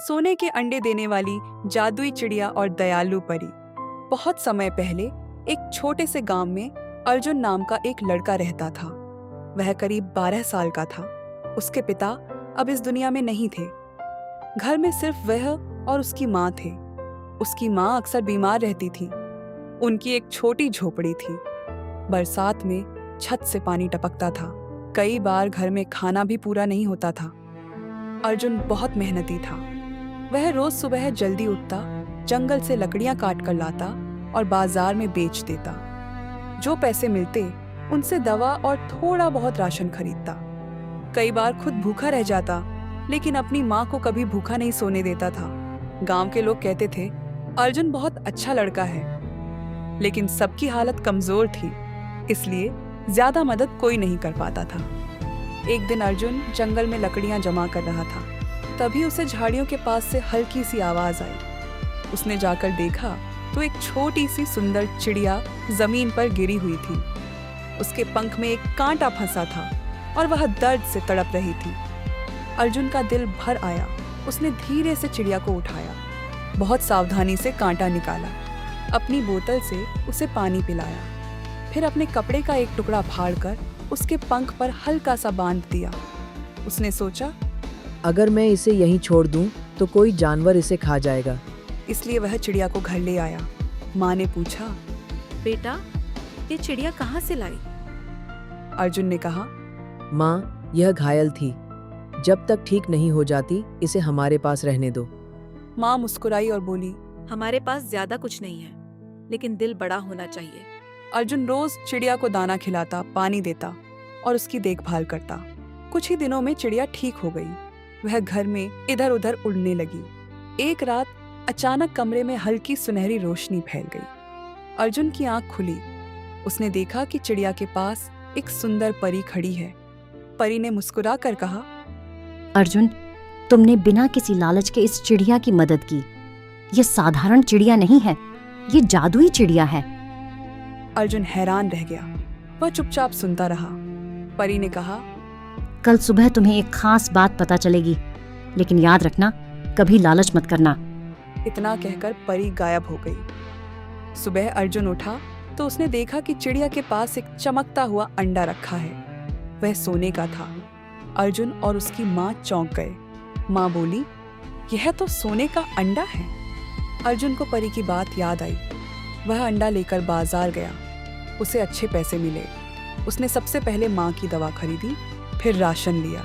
सोने के अंडे देने वाली जादुई चिड़िया और दयालु परी। बहुत समय पहले एक छोटे से गांव में अर्जुन नाम का एक लड़का रहता था। वह करीब 12 साल का था। उसके पिता अब इस दुनिया में नहीं थे। घर में सिर्फ वह और उसकी माँ थे। उसकी माँ अक्सर बीमार रहती थी। उनकी एक छोटी झोपड़ी थी। बरसात में छत से पानी टपकता था। कई बार घर में खाना भी पूरा नहीं होता था। अर्जुन बहुत मेहनती था। वह रोज सुबह जल्दी उठता, जंगल से लकड़ियां काट कर लाता और बाजार में बेच देता। जो पैसे मिलते उनसे दवा और थोड़ा बहुत राशन खरीदता। कई बार खुद भूखा रह जाता, लेकिन अपनी माँ को कभी भूखा नहीं सोने देता था। गांव के लोग कहते थे, अर्जुन बहुत अच्छा लड़का है, लेकिन सबकी हालत कमजोर थी, इसलिए ज्यादा मदद कोई नहीं कर पाता था। एक दिन अर्जुन जंगल में लकड़ियां जमा कर रहा था। तभी उसे झाड़ियों के पास से हल्की सी आवाज आई। उसने जाकर देखा तो एक छोटी सी सुंदर चिड़िया जमीन पर गिरी हुई थी। उसके पंख में एक कांटा फंसा था और वह दर्द से तड़प रही थी। अर्जुन का दिल भर आया। उसने धीरे से चिड़िया को उठाया, बहुत सावधानी से कांटा निकाला, अपनी बोतल से उसे पानी पिलाया, फिर अपने कपड़े का एक टुकड़ा फाड़कर उसके पंख पर हल्का सा बांध दिया। उसने सोचा, अगर मैं इसे यहीं छोड़ दूं तो कोई जानवर इसे खा जाएगा। इसलिए वह चिड़िया को घर ले आया। माँ ने पूछा, बेटा, ये चिड़िया कहाँ से लाई? अर्जुन ने कहा, माँ, यह घायल थी। जब तक ठीक नहीं हो जाती इसे हमारे पास रहने दो। माँ मुस्कुराई और बोली, हमारे पास ज्यादा कुछ नहीं है, लेकिन दिल बड़ा होना चाहिए। अर्जुन रोज चिड़िया को दाना खिलाता, पानी देता और उसकी देखभाल करता। कुछ ही दिनों में चिड़िया ठीक हो गई। वह घर में इधर उधर उड़ने लगी। एक रात अचानक कमरे में हल्की सुनहरी रोशनी फैल गई। अर्जुन की आंख खुली। उसने देखा कि चिड़िया के पास एक सुंदर परी खड़ी है। परी ने मुस्कुरा कर कहा, अर्जुन, तुमने बिना किसी लालच के इस चिड़िया की मदद की। ये साधारण चिड़िया नहीं है, ये जादुई चिड़िया है। अर्जुन हैरान रह गया। वह चुपचाप सुनता रहा। परी ने कहा, कल सुबह तुम्हें एक खास बात पता चलेगी, लेकिन याद रखना, कभी लालच मत करना। इतना कहकर परी गायब हो गई। सुबह अर्जुन उठा तो उसने देखा कि चिड़िया के पास एक चमकता हुआ अंडा रखा है। वह सोने का था। अर्जुन और उसकी माँ चौंक गए। माँ बोली, यह तो सोने का अंडा है। अर्जुन को परी की बात याद आई। वह अंडा लेकर बाजार गया। उसे अच्छे पैसे मिले। उसने सबसे पहले माँ की दवा खरीदी, फिर राशन लिया,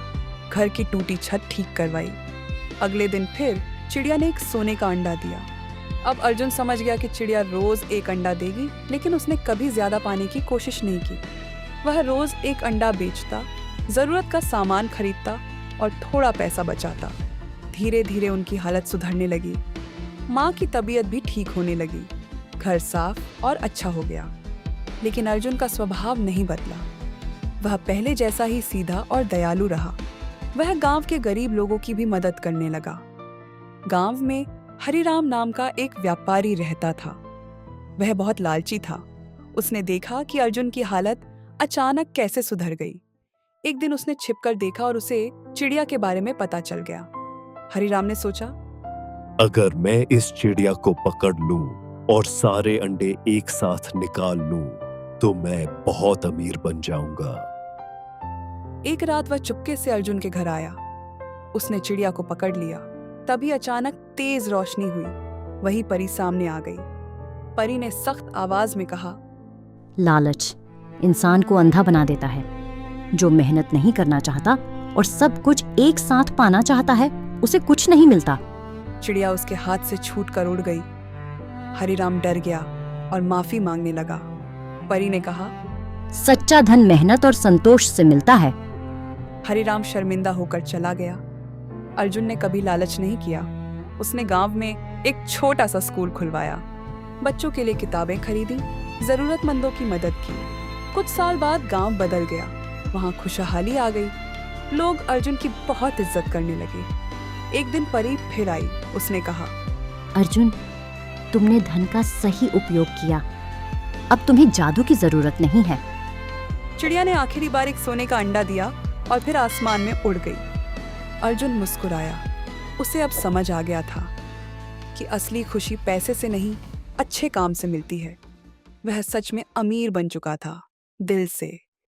घर की टूटी छत ठीक करवाई। अगले दिन फिर चिड़िया ने एक सोने का अंडा दिया। अब अर्जुन समझ गया कि चिड़िया रोज एक अंडा देगी, लेकिन उसने कभी ज्यादा पाने की कोशिश नहीं की। वह रोज एक अंडा बेचता, जरूरत का सामान खरीदता और थोड़ा पैसा बचाता। धीरे धीरे उनकी हालत सुधरने लगी। माँ की तबीयत भी ठीक होने लगी। घर साफ और अच्छा हो गया। लेकिन अर्जुन का स्वभाव नहीं बदला। वह पहले जैसा ही सीधा और दयालु रहा। वह गांव के गरीब लोगों की भी मदद करने लगा। गांव में हरिराम नाम का एक व्यापारी रहता था। वह बहुत लालची था। उसने देखा कि अर्जुन की हालत अचानक कैसे सुधर गई। एक दिन उसने छिपकर देखा और उसे चिड़िया के बारे में पता चल गया। हरिराम ने सोचा, अगर मैं इस चिड़िया को पकड़ लूं और सारे अंडे एक साथ निकाल लूं तो मैं बहुत अमीर बन जाऊंगा। एक रात वह चुपके से अर्जुन के घर आया। उसने चिड़िया को पकड़ लिया। तभी अचानक तेज रोशनी हुई। वही परी सामने आ गई। परी ने सख्त आवाज में कहा, लालच इंसान को अंधा बना देता है। जो मेहनत नहीं करना चाहता और सब कुछ एक साथ पाना चाहता है, उसे कुछ नहीं मिलता। चिड़िया उसके हाथ से छूट कर उड़ गई। हरिराम डर गया और माफी मांगने लगा। परी ने कहा, सच्चा धन मेहनत और संतोष से मिलता है। हरिराम शर्मिंदा होकर चला गया। अर्जुन ने कभी लालच नहीं किया। उसने गांव में एक छोटा सा स्कूल खुलवाया, बच्चों के लिए किताबें खरीदी, जरूरतमंदों की मदद की। कुछ साल बाद गांव बदल गया। वहां खुशहाली आ गई। लोग अर्जुन की बहुत इज्जत करने लगे। एक दिन परी फिर आई। उसने कहा, अर्जुन, तुमने धन का सही उपयोग किया। अब तुम्हें जादू की जरूरत नहीं है। चिड़िया ने आखिरी बार एक सोने का अंडा दिया और फिर आसमान में उड़ गई। अर्जुन मुस्कुराया। उसे अब समझ आ गया था कि असली खुशी पैसे से नहीं, अच्छे काम से मिलती है। वह सच में अमीर बन चुका था, दिल से।